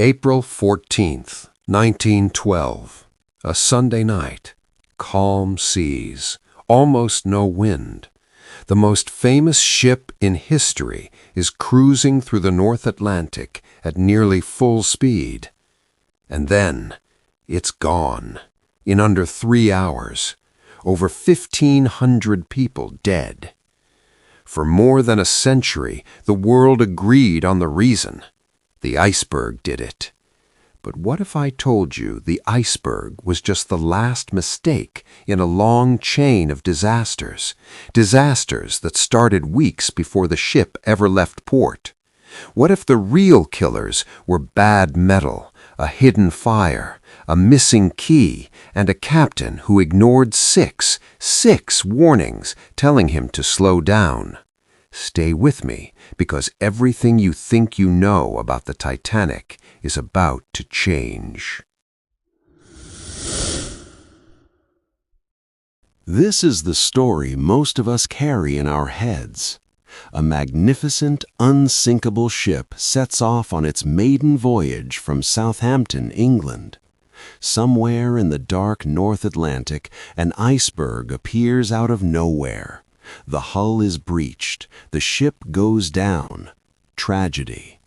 April 14th, 1912. A Sunday night. Calm seas. Almost no wind. The most famous ship in history is cruising through the North Atlantic at nearly full speed. And then, it's gone. In under 3 hours. Over 1,500 people dead. For more than a century, the world agreed on the reason. The iceberg did it. But what if I told you the iceberg was just the last mistake in a long chain of disasters? Disasters that started weeks before the ship ever left port. What if the real killers were bad metal, a hidden fire, a missing key, and a captain who ignored six warnings telling him to slow down? Stay with me, because everything you think you know about the Titanic is about to change. This is the story most of us carry in our heads. A magnificent, unsinkable ship sets off on its maiden voyage from Southampton, England. Somewhere in the dark North Atlantic, an iceberg appears out of nowhere. The hull is breached. The ship goes down. Tragedy.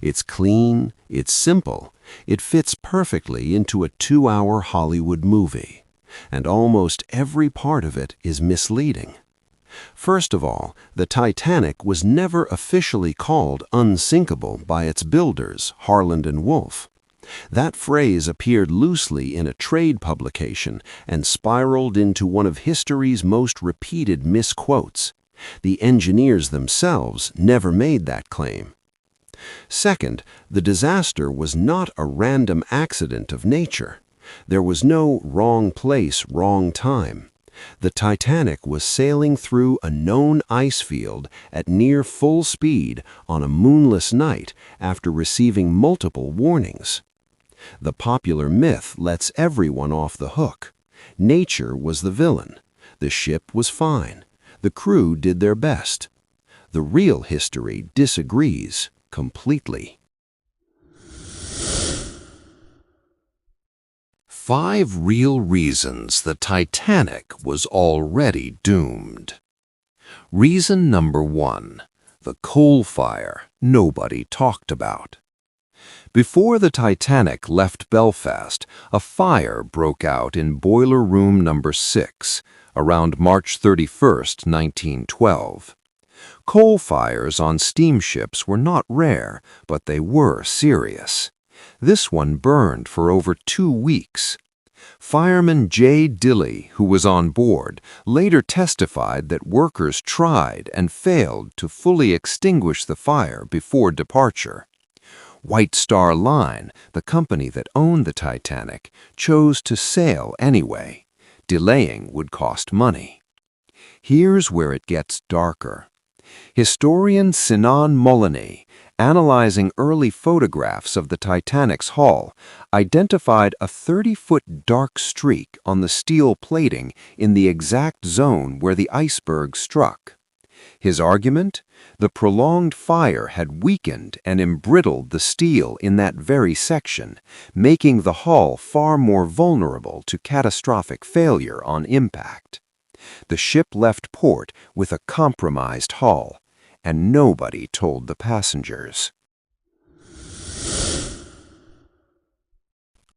It's clean. It's simple. It fits perfectly into a 2-hour Hollywood movie. And almost every part of it is misleading. First of all, the Titanic was never officially called unsinkable by its builders, Harland and Wolff. That phrase appeared loosely in a trade publication and spiraled into one of history's most repeated misquotes. The engineers themselves never made that claim. Second, the disaster was not a random accident of nature. There was no wrong place, wrong time. The Titanic was sailing through a known ice field at near full speed on a moonless night after receiving multiple warnings. The popular myth lets everyone off the hook. Nature was the villain. The ship was fine. The crew did their best. The real history disagrees completely. 5 real reasons the Titanic was already doomed. Reason number 1. The coal fire nobody talked about. Before the Titanic left Belfast, a fire broke out in boiler room number 6, around March 31, 1912. Coal fires on steamships were not rare, but they were serious. This one burned for over 2 weeks. Fireman J. Dilley, who was on board, later testified that workers tried and failed to fully extinguish the fire before departure. White Star Line, the company that owned the Titanic, chose to sail anyway. Delaying would cost money. Here's where it gets darker. Historian Sinan Molyneux, analyzing early photographs of the Titanic's hull, identified a 30-foot dark streak on the steel plating in the exact zone where the iceberg struck. His argument? The prolonged fire had weakened and embrittled the steel in that very section, making the hull far more vulnerable to catastrophic failure on impact. The ship left port with a compromised hull, and nobody told the passengers.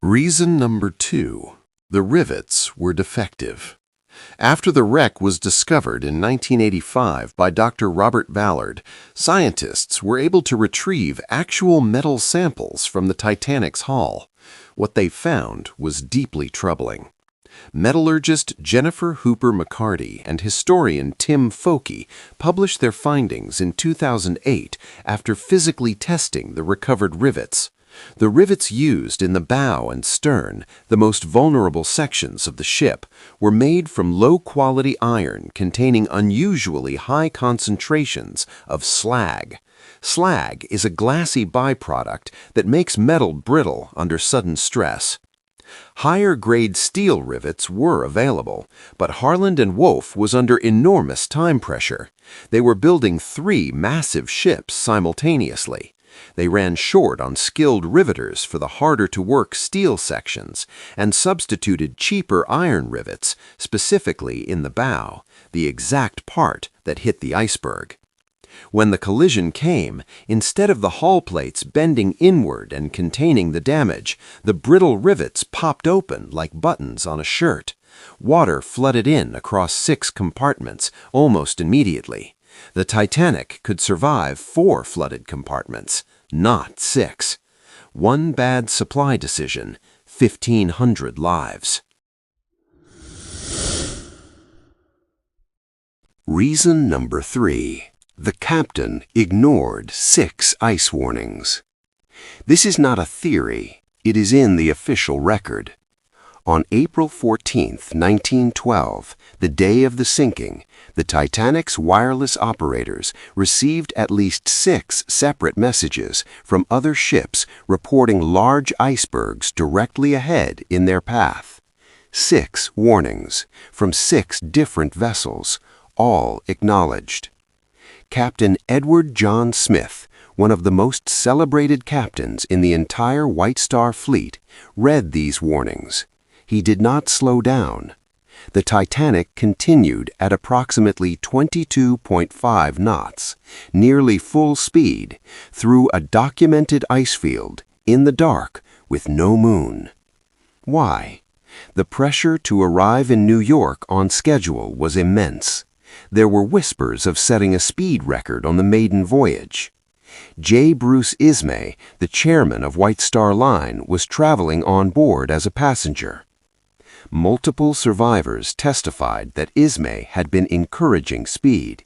Reason number 2. The rivets were defective. After the wreck was discovered in 1985 by Dr. Robert Ballard, scientists were able to retrieve actual metal samples from the Titanic's hull. What they found was deeply troubling. Metallurgist Jennifer Hooper McCarty and historian Tim Foakey published their findings in 2008 after physically testing the recovered rivets. The rivets used in the bow and stern, the most vulnerable sections of the ship, were made from low-quality iron containing unusually high concentrations of slag. Slag is a glassy byproduct that makes metal brittle under sudden stress. Higher-grade steel rivets were available, but Harland and Wolff was under enormous time pressure. They were building 3 massive ships simultaneously. They ran short on skilled riveters for the harder-to-work steel sections and substituted cheaper iron rivets, specifically in the bow, the exact part that hit the iceberg. When the collision came, instead of the hull plates bending inward and containing the damage, the brittle rivets popped open like buttons on a shirt. Water flooded in across 6 compartments almost immediately. The Titanic could survive 4 flooded compartments, not 6. One bad supply decision, 1,500 lives. Reason number 3. The captain ignored 6 ice warnings. This is not a theory, it is in the official record. On April 14, 1912, the day of the sinking, the Titanic's wireless operators received at least 6 separate messages from other ships reporting large icebergs directly ahead in their path. 6 warnings from 6 different vessels, all acknowledged. Captain Edward John Smith, one of the most celebrated captains in the entire White Star Fleet, read these warnings. He did not slow down. The Titanic continued at approximately 22.5 knots, nearly full speed, through a documented ice field, in the dark, with no moon. Why? The pressure to arrive in New York on schedule was immense. There were whispers of setting a speed record on the maiden voyage. J. Bruce Ismay, the chairman of White Star Line, was traveling on board as a passenger. Multiple survivors testified that Ismay had been encouraging speed.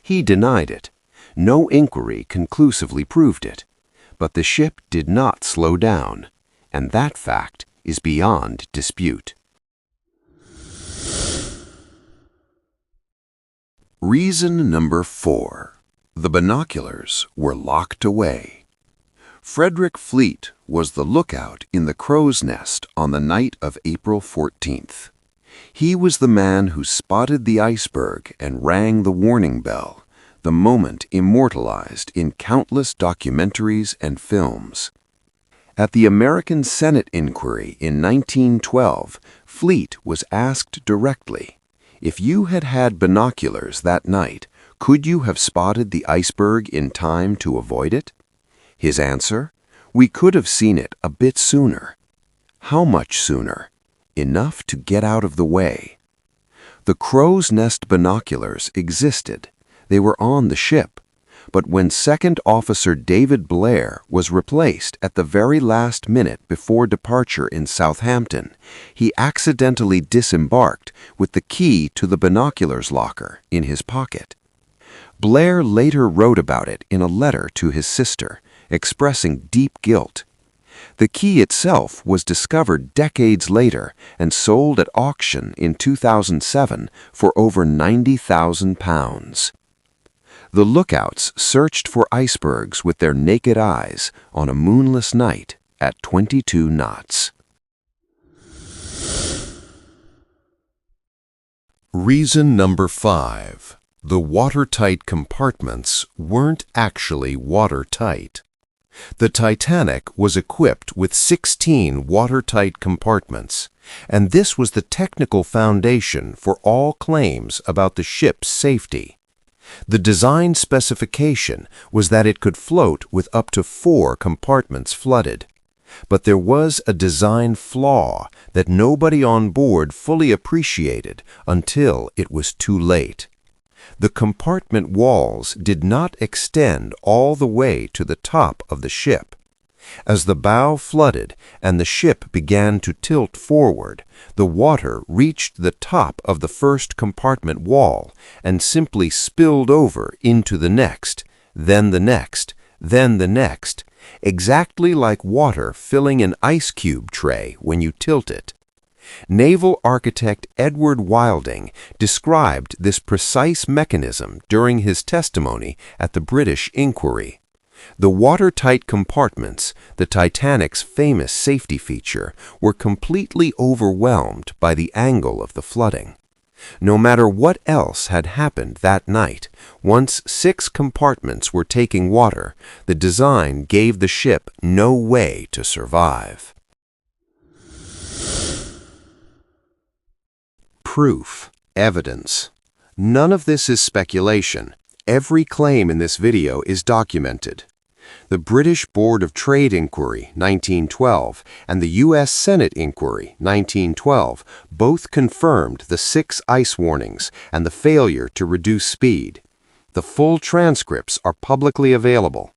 He denied it. No inquiry conclusively proved it. But the ship did not slow down, and that fact is beyond dispute. Reason number 4. The binoculars were locked away. Frederick Fleet was the lookout in the crow's nest on the night of April 14th. He was the man who spotted the iceberg and rang the warning bell, the moment immortalized in countless documentaries and films. At the American Senate inquiry in 1912, Fleet was asked directly, if you had had binoculars that night, could you have spotted the iceberg in time to avoid it? His answer, we could have seen it a bit sooner. How much sooner? Enough to get out of the way. The crow's nest binoculars existed. They were on the ship. But when Second Officer David Blair was replaced at the very last minute before departure in Southampton, he accidentally disembarked with the key to the binoculars locker in his pocket. Blair later wrote about it in a letter to his sister, expressing deep guilt. The key itself was discovered decades later and sold at auction in 2007 for over £90,000. The lookouts searched for icebergs with their naked eyes on a moonless night at 22 knots. Reason number 5. The watertight compartments weren't actually watertight. The Titanic was equipped with 16 watertight compartments, and this was the technical foundation for all claims about the ship's safety. The design specification was that it could float with up to 4 compartments flooded. But there was a design flaw that nobody on board fully appreciated until it was too late. The compartment walls did not extend all the way to the top of the ship. As the bow flooded and the ship began to tilt forward, the water reached the top of the first compartment wall and simply spilled over into the next, then the next, then the next, exactly like water filling an ice cube tray when you tilt it. Naval architect Edward Wilding described this precise mechanism during his testimony at the British inquiry. The watertight compartments, the Titanic's famous safety feature, were completely overwhelmed by the angle of the flooding. No matter what else had happened that night, once 6 compartments were taking water, the design gave the ship no way to survive. Proof, evidence. None of this is speculation. Every claim in this video is documented. The British Board of Trade Inquiry, 1912, and the U.S. Senate Inquiry, 1912, both confirmed the 6 ice warnings and the failure to reduce speed. The full transcripts are publicly available.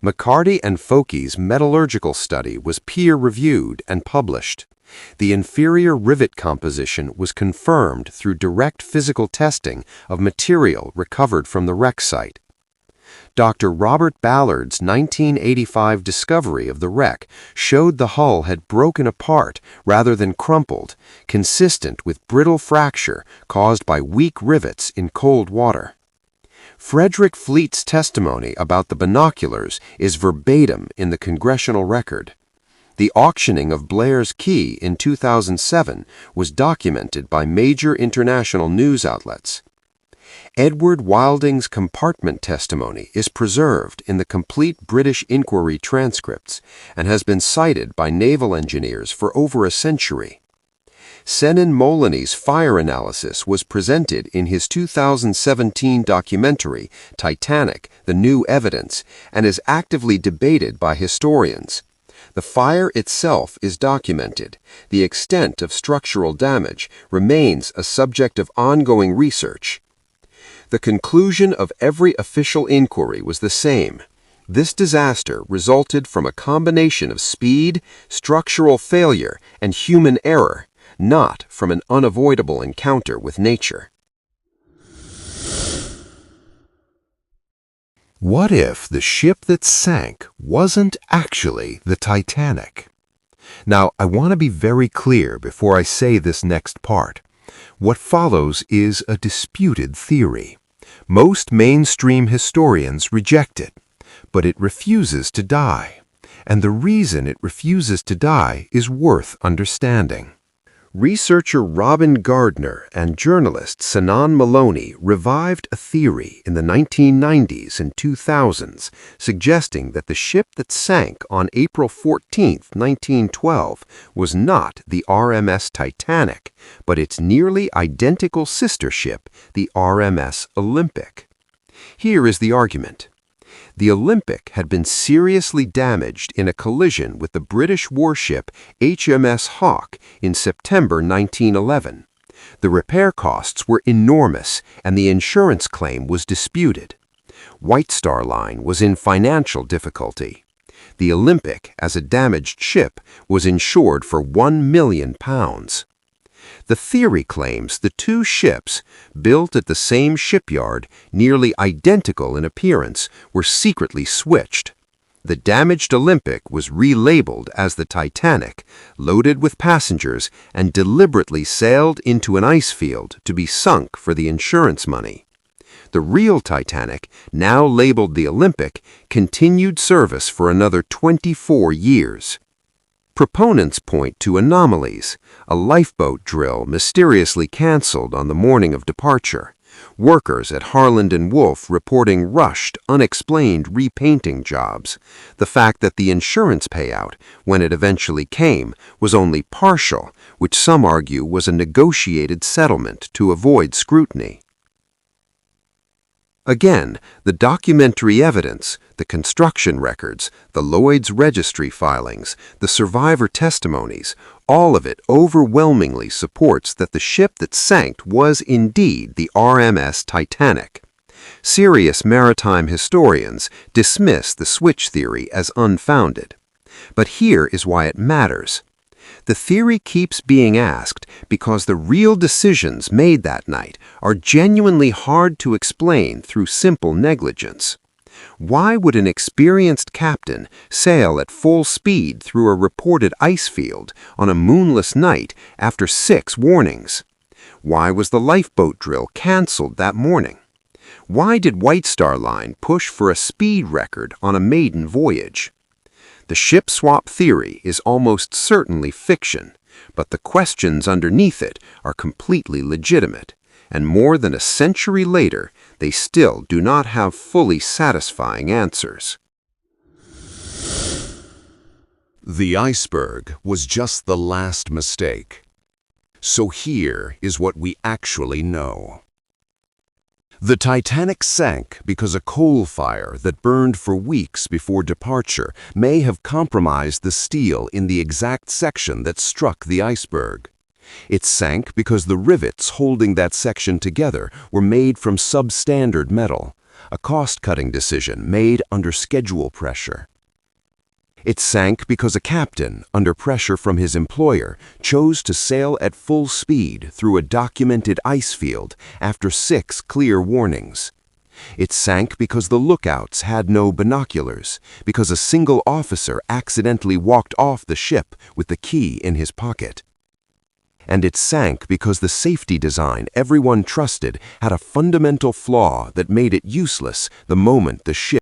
McCarty and Foke's metallurgical study was peer-reviewed and published. The inferior rivet composition was confirmed through direct physical testing of material recovered from the wreck site. Dr. Robert Ballard's 1985 discovery of the wreck showed the hull had broken apart rather than crumpled, consistent with brittle fracture caused by weak rivets in cold water. Frederick Fleet's testimony about the binoculars is verbatim in the Congressional Record. The auctioning of Blair's Key in 2007 was documented by major international news outlets. Edward Wilding's compartment testimony is preserved in the complete British Inquiry transcripts and has been cited by naval engineers for over a century. Senan Molony's fire analysis was presented in his 2017 documentary, Titanic, The New Evidence, and is actively debated by historians. The fire itself is documented. The extent of structural damage remains a subject of ongoing research. The conclusion of every official inquiry was the same. This disaster resulted from a combination of speed, structural failure, and human error, not from an unavoidable encounter with nature. What if the ship that sank wasn't actually the Titanic? Now, I want to be very clear before I say this next part. What follows is a disputed theory. Most mainstream historians reject it, but it refuses to die. And the reason it refuses to die is worth understanding. Researcher Robin Gardner and journalist Senan Molony revived a theory in the 1990s and 2000s, suggesting that the ship that sank on April 14, 1912, was not the RMS Titanic, but its nearly identical sister ship, the RMS Olympic. Here is the argument. The Olympic had been seriously damaged in a collision with the British warship HMS Hawke in September 1911. The repair costs were enormous and the insurance claim was disputed. White Star Line was in financial difficulty. The Olympic, as a damaged ship, was insured for £1 million. The theory claims the two ships, built at the same shipyard, nearly identical in appearance, were secretly switched. The damaged Olympic was relabeled as the Titanic, loaded with passengers, and deliberately sailed into an ice field to be sunk for the insurance money. The real Titanic, now labeled the Olympic, continued service for another 24 years. Proponents point to anomalies, a lifeboat drill mysteriously canceled on the morning of departure, workers at Harland & Wolff reporting rushed, unexplained repainting jobs, the fact that the insurance payout, when it eventually came, was only partial, which some argue was a negotiated settlement to avoid scrutiny. Again, the documentary evidence, the construction records, the Lloyd's registry filings, the survivor testimonies, all of it overwhelmingly supports that the ship that sank was indeed the RMS Titanic. Serious maritime historians dismiss the switch theory as unfounded. But here is why it matters. The theory keeps being asked because the real decisions made that night are genuinely hard to explain through simple negligence. Why would an experienced captain sail at full speed through a reported ice field on a moonless night after 6 warnings? Why was the lifeboat drill canceled that morning? Why did White Star Line push for a speed record on a maiden voyage? The ship swap theory is almost certainly fiction, But the questions underneath it are completely legitimate, and more than a century later, they still do not have fully satisfying answers. The iceberg was just the last mistake. So here is what we actually know. The Titanic sank because a coal fire that burned for weeks before departure may have compromised the steel in the exact section that struck the iceberg. It sank because the rivets holding that section together were made from substandard metal, a cost-cutting decision made under schedule pressure. It sank because a captain, under pressure from his employer, chose to sail at full speed through a documented ice field after 6 clear warnings. It sank because the lookouts had no binoculars, because a single officer accidentally walked off the ship with the key in his pocket. And it sank because the safety design everyone trusted had a fundamental flaw that made it useless the moment the ship